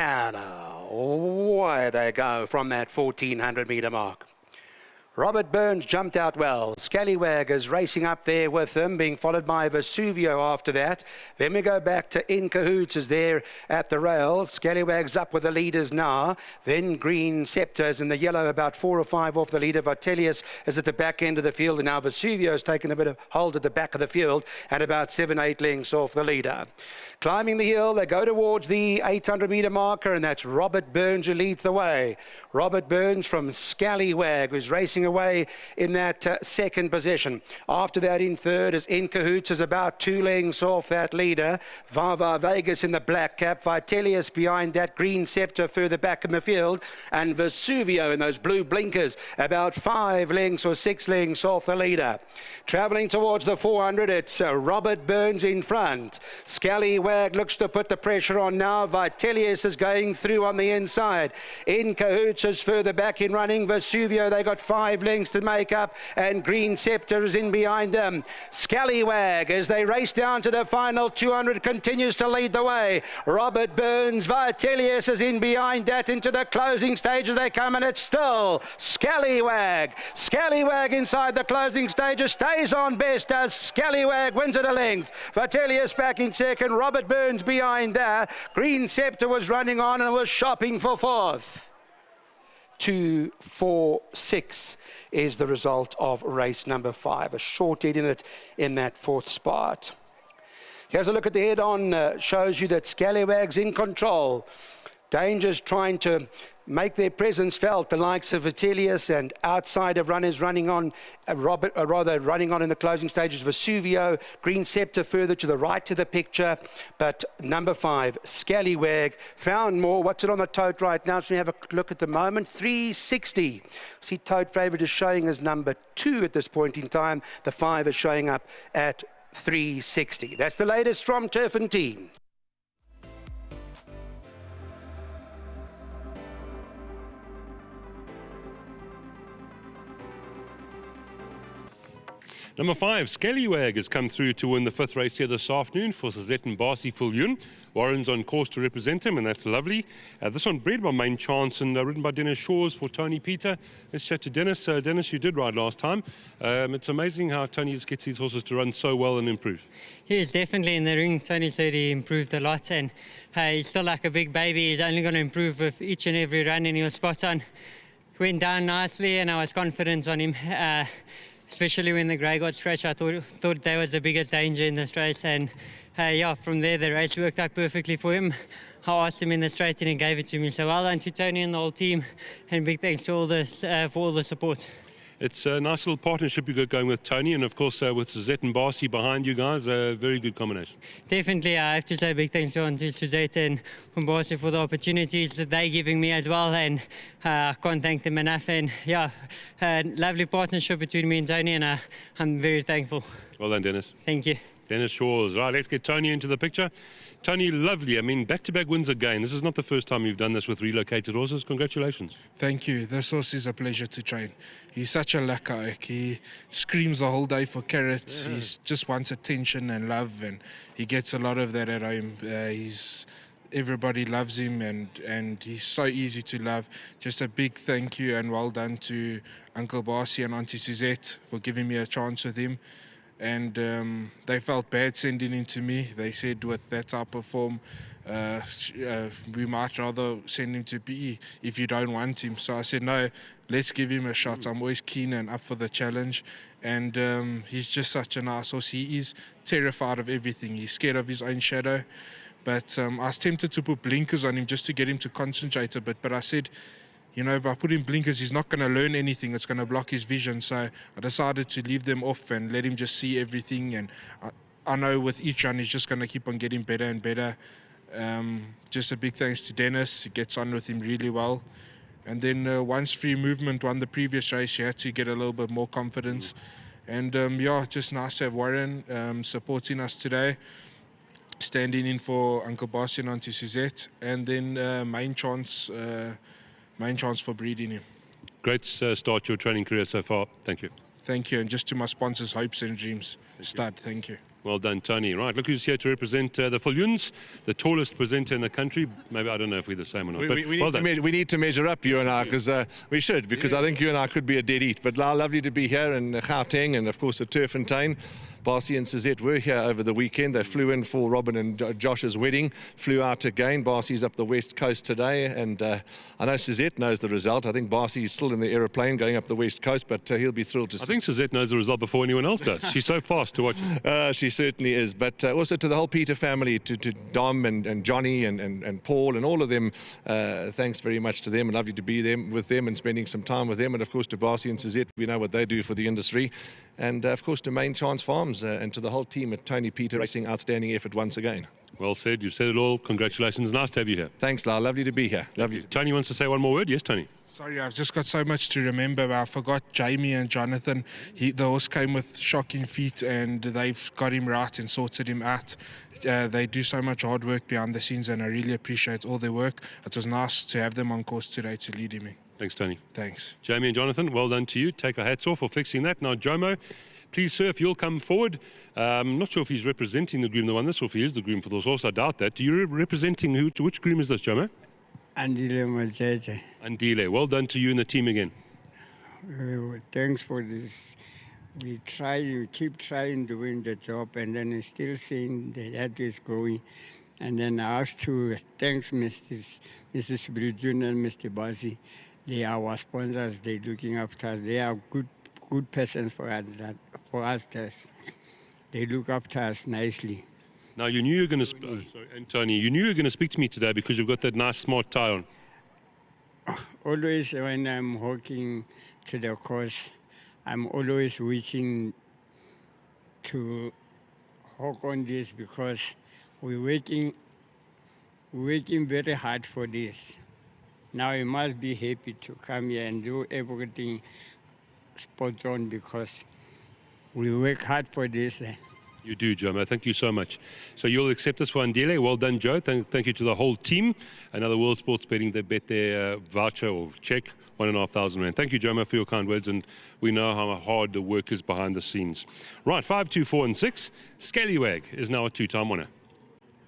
And away they go from that 1400 metre mark. Robert Burns jumped out well. Scallywag is racing up there with him, being followed by Vesuvio after that. Then we go back to In Cahoots is there at the rail. Scallywag's up with the leaders now. Then Green Scepter's in the yellow, about 4 or 5 off the leader. Vitellius is at the back end of the field, and now Vesuvio's taken a bit of hold at the back of the field and about 7-8 lengths off the leader. Climbing the hill, they go towards the 800 metre marker, and that's Robert Burns who leads the way. Robert Burns from Scallywag, who's racing away in that second position. After that, in third is In Cahoots, is about 2 lengths off that leader. Vava Vegas in the black cap. Vitellius behind that. Green Scepter further back in the field. And Vesuvio in those blue blinkers, about 5 lengths or 6 lengths off the leader. Travelling towards the 400, it's Robert Burns in front. Scallywag looks to put the pressure on now. Vitellius is going through on the inside. In Cahoots is further back in running. Vesuvio, they got 5 lengths to make up, and Green Scepter is in behind them. Scallywag, as they race down to the final 200, continues to lead the way. Robert Burns, Vitellius is in behind that into the closing stages they come, and it's still Scallywag. Scallywag inside the closing stages, stays on best, does Scallywag, wins at a length. Vitellius back in second, Robert Burns behind that. Green Scepter was running on and was shopping for fourth. 2, 4, 6 is the result of race number 5. A short head in it in that fourth spot. Here's a look at the head-on. Shows you that Scallywag's in control. Danger's trying to make their presence felt. The likes of Vitellius and outside of runners running on, running on in the closing stages. Vesuvio, Green Scepter further to the right of the picture. But number 5, Scallywag, found more. What's it on the tote right now? So we have a look at the moment. 360. See, tote favourite is showing as number 2 at this point in time. The 5 is showing up at 360. That's the latest from Turffontein. Number 5, Scallywag has come through to win the 5th race here this afternoon for Suzette Mbasi Viljoen. Warren's on course to represent him, and that's lovely. This one bred by Main Chance and ridden by Dennis Shaw's for Tony Peter. Let's chat to Dennis. Dennis, you did ride last time. It's amazing how Tony just gets these horses to run so well and improve. He is definitely in the ring. Tony said he improved a lot, and he's still like a big baby. He's only going to improve with each and every run, and he was spot on. Went down nicely, and I was confident on him. Especially when the grey got scratched, I thought that was the biggest danger in this race, and yeah, from there the race worked out perfectly for him. I asked him in the straight and he gave it to me. So well done to Tony and the whole team, and big thanks to all this for all the support. It's a nice little partnership you got going with Tony, and of course with Suzette and Mbasi behind you guys, a very good combination. Definitely, I have to say big thanks to Suzette and Mbasi for the opportunities that they're giving me as well, and I can't thank them enough. And yeah, lovely partnership between me and Tony, and I'm very thankful. Well done, Dennis. Thank you. Dennis Shaw's. Right, let's get Tony into the picture. Tony, lovely. I mean, back-to-back wins again. This is not the first time you've done this with relocated horses. Congratulations. Thank you. This horse is a pleasure to train. He's such a lekker. He screams the whole day for carrots. Yeah. He just wants attention and love, and he gets a lot of that at home. Everybody loves him, and he's so easy to love. Just a big thank you and well done to Uncle Mbasi and Auntie Suzette for giving me a chance with him. And they felt bad sending him to me. They said with that type of form, we might rather send him to PE if you don't want him. So I said, no, let's give him a shot. I'm always keen and up for the challenge. And he's just such a nice horse. He is terrified of everything. He's scared of his own shadow. But I was tempted to put blinkers on him just to get him to concentrate a bit. But I said, you know, by putting blinkers, he's not going to learn anything. It's going to block his vision. So I decided to leave them off and let him just see everything. And I know with each run, he's just going to keep on getting better and better. Just a big thanks to Dennis. He gets on with him really well. And then once Free Movement won the previous race, you had to get a little bit more confidence. And yeah, just nice to have Warren supporting us today, standing in for Uncle Mbasi and Auntie Suzette, and then Main Chance for breeding him. Great start your training career so far. Thank you. Thank you. And just to my sponsors, Hopes and Dreams. Stud, thank you. Well done, Tony. Right, look who's here to represent the Viljoens, the tallest presenter in the country. Maybe, I don't know if we're the same or not. We need to measure up, you and I, because we should, because I think you and I could be a dead eat. But lovely to be here in Gauteng and, of course, at Turffontein. Barcy and Suzette were here over the weekend. They flew in for Robin and Josh's wedding, flew out again. Barcy's up the west coast today, and I know Suzette knows the result. I think Barcy's still in the aeroplane going up the west coast, but he'll be thrilled to see. I think Suzette knows the result before anyone else does. She's so fast to watch. She certainly is. But also to the whole Peter family, to Dom and Johnny and Paul and all of them, thanks very much to them, and lovely to be with them and spending some time with them. And of course to Barcy and Suzette, we know what they do for the industry. And of course to Main Chance Farms and to the whole team at Tony Peter Racing, outstanding effort once again. Well said, you've said it all. Congratulations, nice to have you here. Thanks, Lyle, lovely to be here. Lovely. Tony wants to say one more word. Yes, Tony. Sorry, I've just got so much to remember. I forgot Jamie and Jonathan. The horse came with shocking feet and they've got him right and sorted him out. They do so much hard work behind the scenes and I really appreciate all their work. It was nice to have them on course today to lead him in. Thanks, Tony. Thanks. Jamie and Jonathan, well done to you. Take our hats off for fixing that. Now, Jomo, please, sir, if you'll come forward. I'm not sure if he's representing the groom that won this or if he is the groom for this horse. I doubt that. Do you representing who? Which groom is this, Jomo? Andile Majeje. Andile. Well done to you and the team again. Thanks for this. We keep trying doing the job, and then still seeing that is going. And then I have to thanks Mrs. Viljoen and Mr. Bassi. They are our sponsors. They're looking after us. They are good persons for us. They look after us nicely. Now, you knew you were going to sorry, Anthony, you knew you were going to speak to me today because you've got that nice smart tie on. Always when I'm walking to the course, I'm always wishing to hawk on this because we're working very hard for this. Now you must be happy to come here and do everything spot on because we work hard for this. You do, Jomo. Thank you so much. So you'll accept this for Andile. Well done, Joe. Thank you to the whole team. Another World Sports Betting, they bet their voucher or check, 1,500 rand. Thank you, Jomo, for your kind words, and we know how hard the work is behind the scenes. Right, 5, 2, 4, and 6. Scallywag is now a two-time winner.